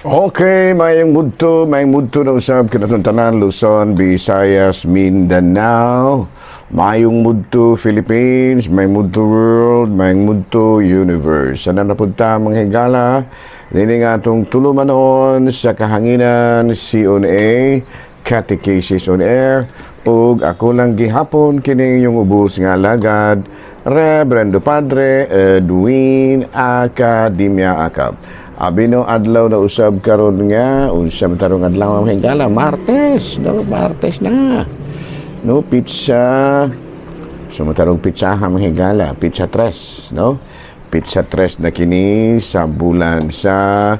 Okay, mayang mudto na usab kinatong tanan Luzon, Visayas, Mindanao. Mayong mudto Philippines, may mudto world, may mudto universe. Sana na punta mga higala, dini nga itong tulumanon sa kahanginan CONA, Catechesis on Air, ug ako lang gihapon kini yung ubos nga lagad, Reverendo Padre Edwin Academia Acab. Abino adlaw na usab karon nga unsa man tarong adlaw ang higala Martes na no pizza sumatarong pizza ha higala pizza 3 no pizza 3 na kini sa bulan sa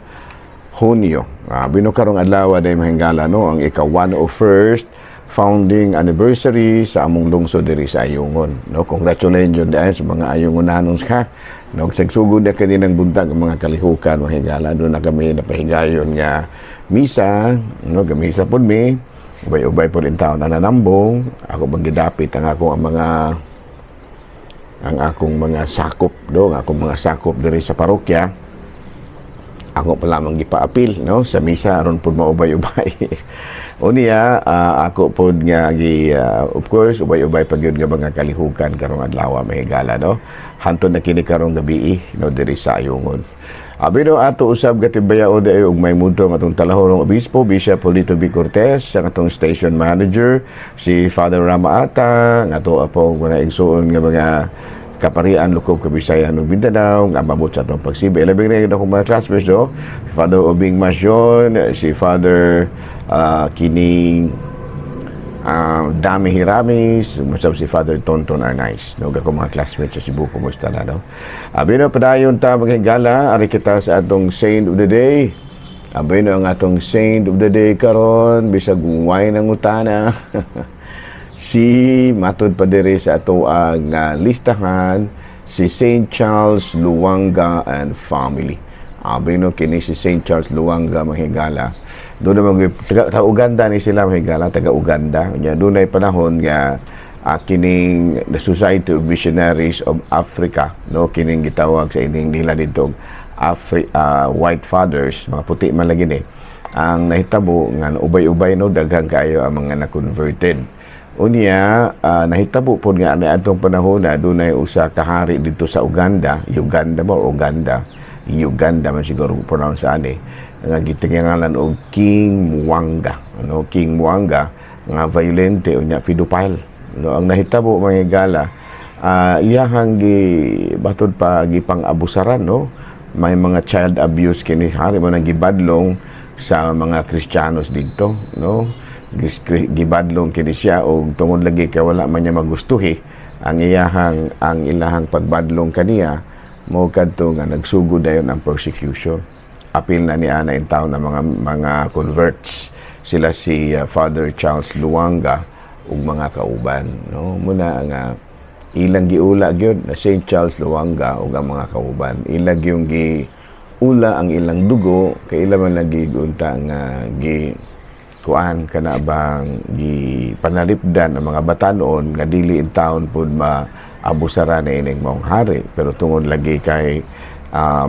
Hunyo. Abino karong adlaw day mahingala no ang ika-101st founding anniversary sa among lungsod diri sa Ayungon no. Congratulations dahil sa mga Ayungonanos ka no, sagsugod na kaninang buntag ang mga kalihukan mahigala doon na kami napahigayon nga misa no, gamisa pod mi ubay-ubay po rin tao na nanambong ako bang gidapit ang akong mga sakop do ang akong mga sakop diri sa parokya. Ako pa lamang gipaapil no sa misa aron pud maubay-ubay. Unya ako pod nga of course ubay-ubay pag yun nga mga kalihukan karong adlaw mahigala no. Hantod na kini karong gabi no diri sa Ayungon. Abino ato usab gatibayaon day og may mudto nga atong talahorong obispo Bishop Polito B. Cortez ang atong station manager si Father Rama Ata nga ato apong mga igsuon nga mga kaparian Lukob Kabisayan ug Mindanao nga mabot sa atong pagsibi. Labing rin akong mga classmates do, si Father Obing Masyon, si Father kining Dami Hiramis, masab si Father Tonton Arnaiz. No, ako mga classmates sa Cebu, kumusta na no? Abino padayon ta maghigala, ari kita sa atong Saint of the Day. Abino ang atong Saint of the Day karon bisag way nang utana. Si matod pa diri sa ato ang listahan si St. Charles Luanga and family. Abino kini si St. Charles Luanga mahigala. Doon naman taga Uganda ni sila mahigala, taga Uganda. Nya doon ay panahon nga kining the Society of Missionaries of Africa, no, kining gitawag sa ining nila dito White Fathers, mga puti man lagi ni. Ang nahitabo nga ubay-ubay no daghang kaayo ang mga na-converted. Unya, nahitabo po nga na atong panahon na doon ay usa kahari dito sa Uganda man siguro pronounce ani, nga gitingalan og King Mwanga, no, King Mwanga nga violente unya pedophile, no. Ang nahitabo mga higala, iyahang batod pa gipang-abusaran, no, may mga child abuse kini hari mo nang gibadlong sa mga Kristiyanos dito, no. Gibadlong kini siya og tungod lagi kay wala man niya magustuhi ang ilahang pagbadlong kaniya mo kadto nga nagsugod dayon ang persecution. Apil na ni ana in town na mga converts sila si Father Charles Luanga ug mga kauban, no. Muna nga ilang giula gyud na St. Charles Luanga ug ang mga kauban ilang yung giula ang ilang dugo kay ila man lagi unta nga kuan kana bang gipanalipdan ang mga batanon nga dili in town pud maabusaran na ining maong hari, pero tungod lagi kay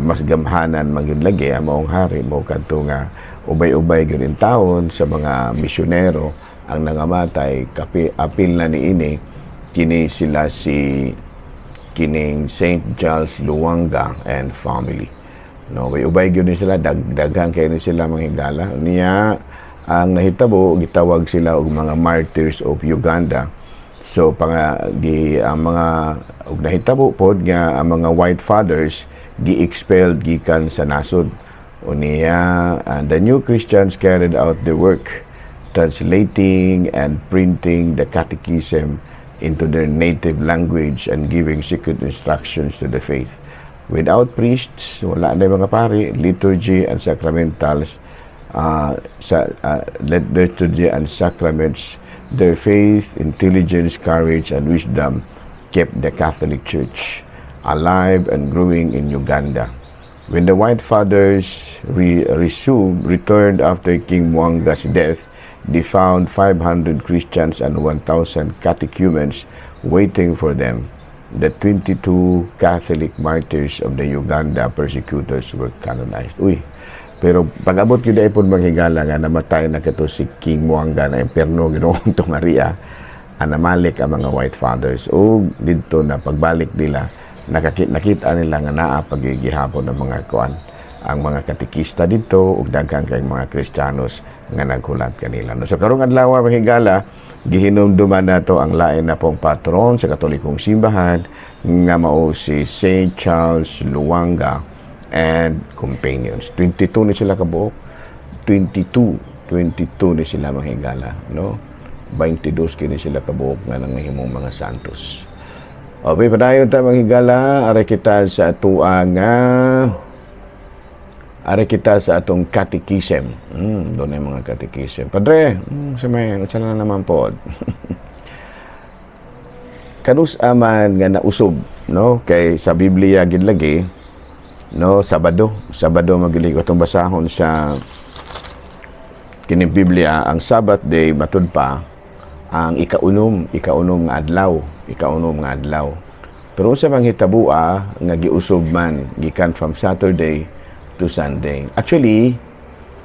mas gamhanan magyud lagi ang maong hari mo kadto nga ubay-ubay gyud in town sa mga misyonero ang nangamatay apil na niini kini sila si kining St. Charles Luanga and family, no. Ubay gyud ni sila daghang kay ni sila manghigala niya. Ang nahitabo gitawag sila og mga martyrs of Uganda. So ang mga og nahitabo pod nga ang mga White Fathers gi-expelled gikan sa nasod. Unya the new Christians carried out the work translating and printing the catechism into their native language and giving secret instructions to the faith. Without priests, wala na mga pari, liturgy and sacramentals, liturgy and sacraments, their faith, intelligence, courage, and wisdom kept the Catholic Church alive and growing in Uganda. When the White Fathers returned after King Mwanga's death, they found 500 Christians and 1,000 catechumens waiting for them. The 22 Catholic martyrs of the Uganda persecutors were canonized. Pero pag-abot gyud ay pud manghigala nga namatay na kato si King Mwanga na imperno Ginoong to Maria, namalik ang mga White Fathers o dito na pagbalik nila nakita nila nga naa pagigihapon ng mga kuan ang mga katikista dito ug daghang kay mga Kristiyanos nga naghulat kanila. No, so karong adlaw mga higala gihinumduman nato ang lain na pong patron sa Katolikong simbahan nga mao si Saint Charles Luanga and companions. 22 ni sila kabuok. 22 ni sila mga higala, no? 22 kini sila kabuok nga nangahimong mga santos. Okay, padayon ta mga higala, are kita sa atong catechism. Doon ay mga catechism. Padre, sa may na naman po. Kanus aman nga nausob, no? Kay sa Biblia gid lagi, no, Sabado magilig atong basahon sa kining Biblia ang Sabbath day matud pa ang ikaunom nga adlaw. Pero sa mga hitabua nga giusob man gikan from Saturday to Sunday. Actually,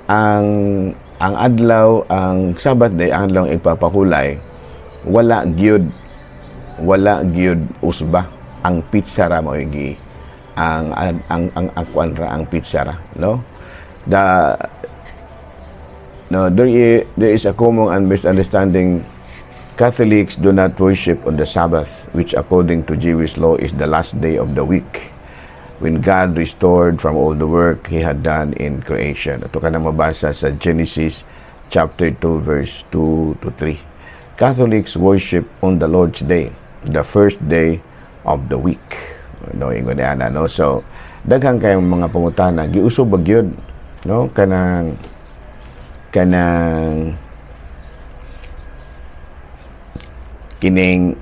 ang adlaw, ang Sabbath day, ang adlaw ipapahulay, wala gyud usba. Ang pizza ra mo gi ang pizza ra, no? There is a common misunderstanding. Catholics do not worship on the Sabbath, which according to Jewish law is the last day of the week, when God restored from all the work He had done in creation. Ito ka na mabasa sa Genesis chapter 2 verse 2 to 3. Catholics worship on the Lord's Day, the first day of the week. No, ingon ana, no? So daghang kayong mga pangutana giusob bagyod, no, kanang kining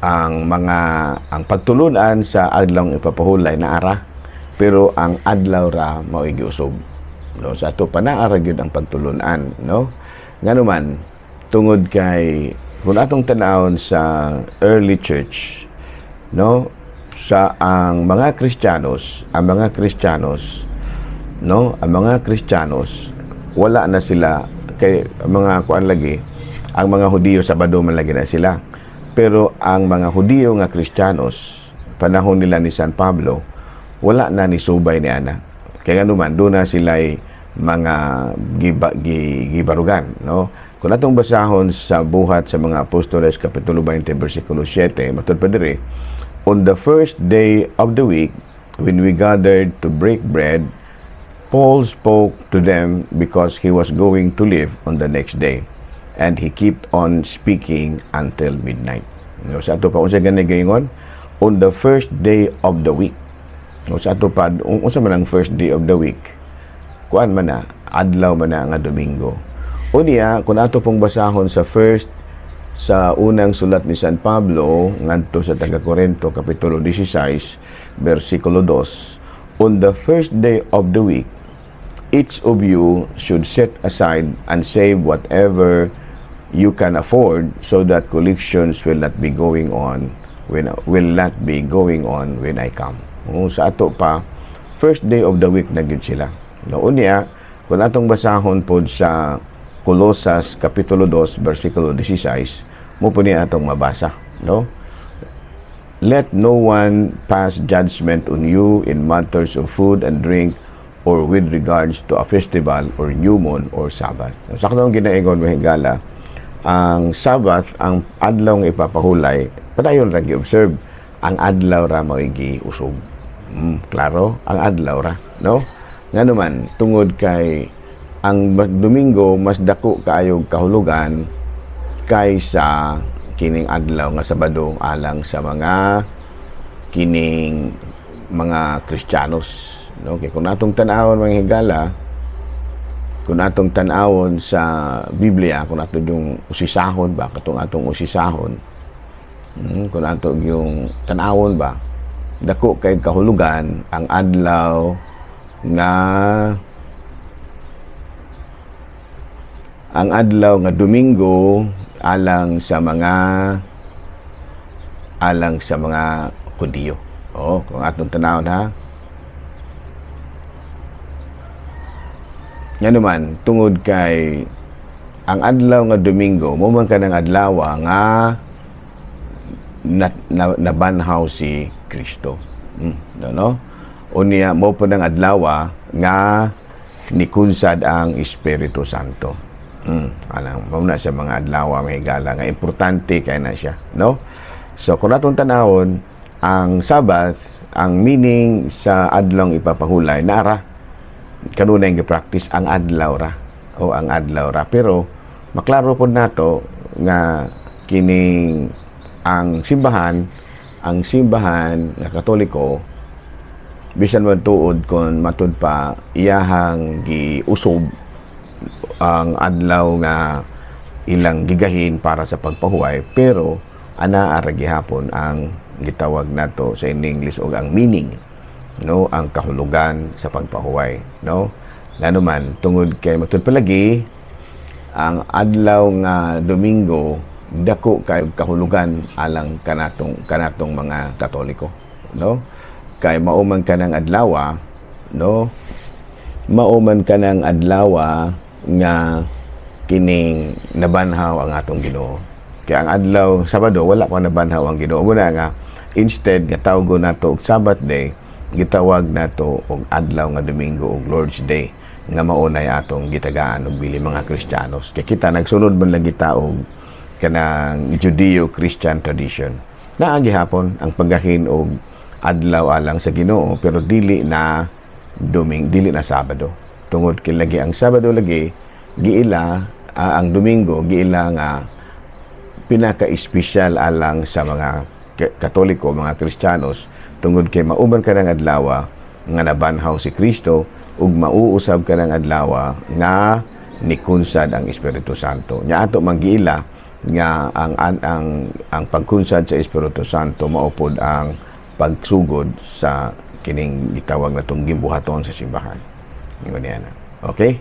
ang pagtulunan sa adlaw ipapahulay na ara, pero ang adlaw ra mao giusob, no? Sa ato pa naara gyud ang pagtulunan, no? Nganuman tungod kay kung atong tan-awon sa early church, no, sa ang mga Kristiyanos, no, ang mga Kristiyanos wala na sila kay mga kuan lagi, ang mga Hudiyo Sabado man lagi na sila. Pero ang mga Hudiyo nga Kristiyanos panahon nila ni San Pablo wala na ni subay ni ana. Kaya naman doon na sila mga gibarugan, no? Kung atong basahon sa buhat sa mga Apostoles kapitulo 20 bersikulo 7, matud pa diri, on the first day of the week when we gathered to break bread, Paul spoke to them because he was going to live on the next day, and he kept on speaking until midnight. No, sa ato pa unsa gani gayon, on the first day of the week. No, sa ato pa unsa man ang first day of the week? Kuan man na adlaw man na nga Domingo. Unya kun ato pong basahon sa unang sulat ni San Pablo ngadto sa taga-Korinto kapitulo 16 bersikulo 2, on the first day of the week each of you should set aside and save whatever you can afford, so that collections will not be going on when I come. Sa ato pa first day of the week na gyud sila. No, unya kun atong basahon pod sa Colosas kapitulo 2 bersikulo 16, mo po niya atong mabasa, no? Let no one pass judgment on you in matters of food and drink, or with regards to a festival or new moon or Sabbath. Sa kanang ginaingon mo higala, ang Sabbath, ang adlaw nga ipapahulay, padayon ra gi-observe, ang adlaw ra mao giusog. Klaro, ang adlaw ra, no? Nganuman tungod kay ang Domingo mas dako kaayog kahulugan kaysa kining adlaw nga Sabado alang sa mga kining mga Kristiyanos. No, kay kung atong tan-awon mga higala, kung atong tan-awon sa Biblia, kung atong yung usisahon ba, katong atong usisahon, kung atong yung tan-awon ba, dako kay kahulugan ang adlaw nga Domingo alang sa mga Hudiyo. Kung atong tan-awon ha, Nga naman, tungod kay ang adlaw nga Domingo, mo man ka ng adlaw nga nabanhaw si Kristo. No? Unya, mo po ng adlaw nga nikunsad ang Espiritu Santo. Alam, mo na sa mga adlaw mahigala nga importante kay na siya. No? So, kung natong tanawon, ang Sabbath, ang meaning sa adlaw ipapahulay, nara, kanunay nga practice ang adlaw ra o ang adlaw ra, pero maklaro po nato nga kining ang simbahan nga Katoliko bisan man tuod kon matud pa iyahang giusob ang adlaw nga ilang gigahin para sa pagpahuway, pero ana ara gihapon ang gitawag nato sa English og ang meaning, no, ang kahulugan sa pagpahuway, no. Ngano man tungod kay matud palagi ang adlaw nga Domingo dako kay kahulugan alang kanatong mga Katoliko, no. Kay mauman kanang adlaw, no, mauman kanang adlaw nga kining nabanhaw ang atong Ginoo. Kaya ang adlaw Sabado wala pa nabanhaw ang Ginoo. Muna nga instead nga tawgon nato og Sabbath day, gitawag nato og adlaw nga Domingo og Lord's Day nga maunay atong gitagaan og bili mga Kristiyanos. Kaya kita nagsunod man lang kita og kanang Judeo-Christian tradition. Naa gihapon ang paggahin og adlaw alang sa Ginoo, pero dili na Sabado. Tungod kay lagi ang Sabado lagi giila ang Domingo giila nga pinaka-espesyal alang sa mga Katoliko, mga Kristiyanos, tungod kay mauban ka ng adlaw nga nabanhaw si Kristo ug mauusab ka ng adlaw nga nikunsad ang Espiritu Santo. Nya ato manggiila nga ang pagkunsad sa Espiritu Santo maupod ang pagsugod sa kining gitawag natong gimbuhaton sa simbahan. Ngunyan. Okay?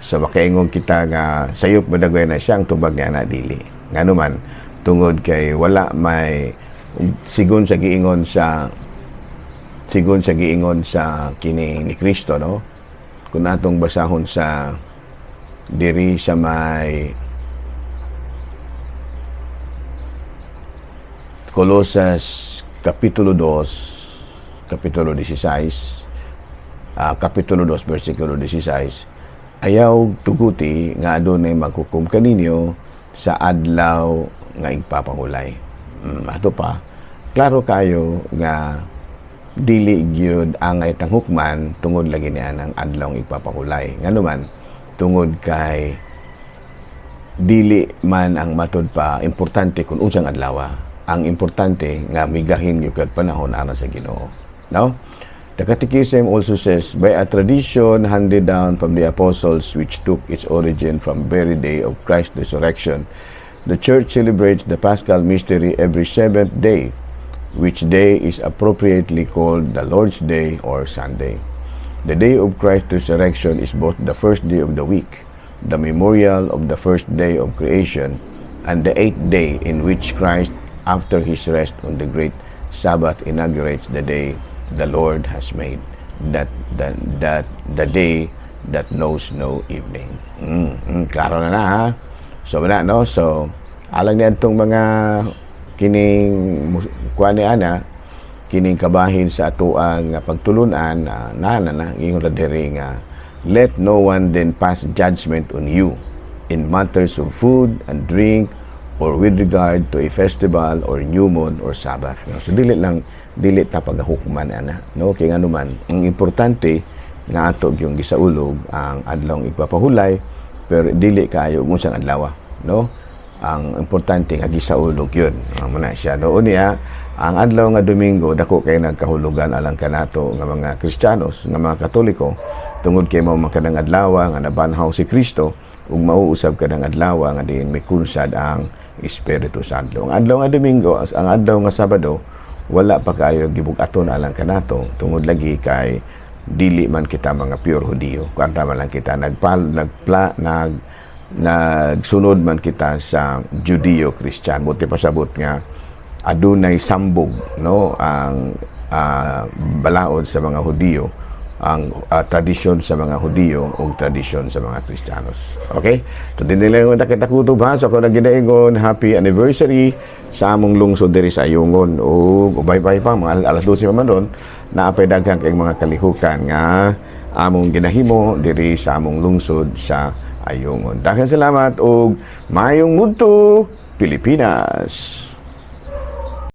So makaingon kita nga sayop madagway na siyang tubag niya na dili. Ngano man tungod kay wala may sigon sa giingon sa kini ni Kristo, no? Kung natong basahon sa diri sa may Colosas Kapitulo 2 versikulo 16, ayaw tuguti nga adunay maghukom kaninyo sa adlaw nga igpapahulay. Ato pa, klaro kayo nga dili gyud angay tang hukman tungod lagi niya ang adlaw igpapahulay. Ngano man tungod kay dili man ang matud pa importante kung unsang adlaw. Ang importante nga migahin yung kag panahon aron sa Ginoo. No? The Catechism also says, by a tradition handed down from the apostles which took its origin from very day of Christ's resurrection, the Church celebrates the Paschal mystery every seventh day, which day is appropriately called the Lord's Day or Sunday. The day of Christ's resurrection is both the first day of the week, the memorial of the first day of creation, and the eighth day in which Christ, after his rest on the great Sabbath, inaugurates the day the Lord has made, that the day that knows no evening. Klaro na ha. So wala, no? So alang niya itong mga kining kuani ana kining kabahin sa atuang pagtulunan na ingon ra diri nga let no one then pass judgment on you in matters of food and drink or with regard to a festival or new moon or Sabbath. So dili ta pagahukman ana, no? Kay ngano man ang importante nga ato yung gisaulog ang adlaw igpapahulay, pero dili kayo unsang adlaw, no? Ang importante nga gisaulog yun. Muna siya noon niya ang adlaw nga Domingo dako kay nagkahulugan alang kanato nga mga Kristiyanos, nga mga Katoliko, tungod kay mao man kanang adlaw nga nabanhaw si Kristo ug mauusab kanang adlaw nga diin may kunsad ang Espiritu Santo. Ang adlaw nga Domingo, ang adlaw nga Sabado, wala pa kayo gibug-aton alang kanato tungod lagi kay dili man kita mga pure Hudiyo. Kuanta man lang kita nagsunod man kita sa Judeo-Christian. Buti pasabot nga adunay sambog, no, ang balaod sa mga Hudiyo tradisyon sa mga Hudiyo ug tradisyon sa mga Kristiyanos. Okay? So din nila yung nakita-kutob ha. So ako naginaingon, happy anniversary sa among lungsod diri sa Ayungon. O bye-bye pa, mga alas 12 pa man ron, naapay daghang kay mga kalihukan nga among ginahimo diri sa among lungsod sa Ayungon. Daghang salamat og maayong mudto, Pilipinas.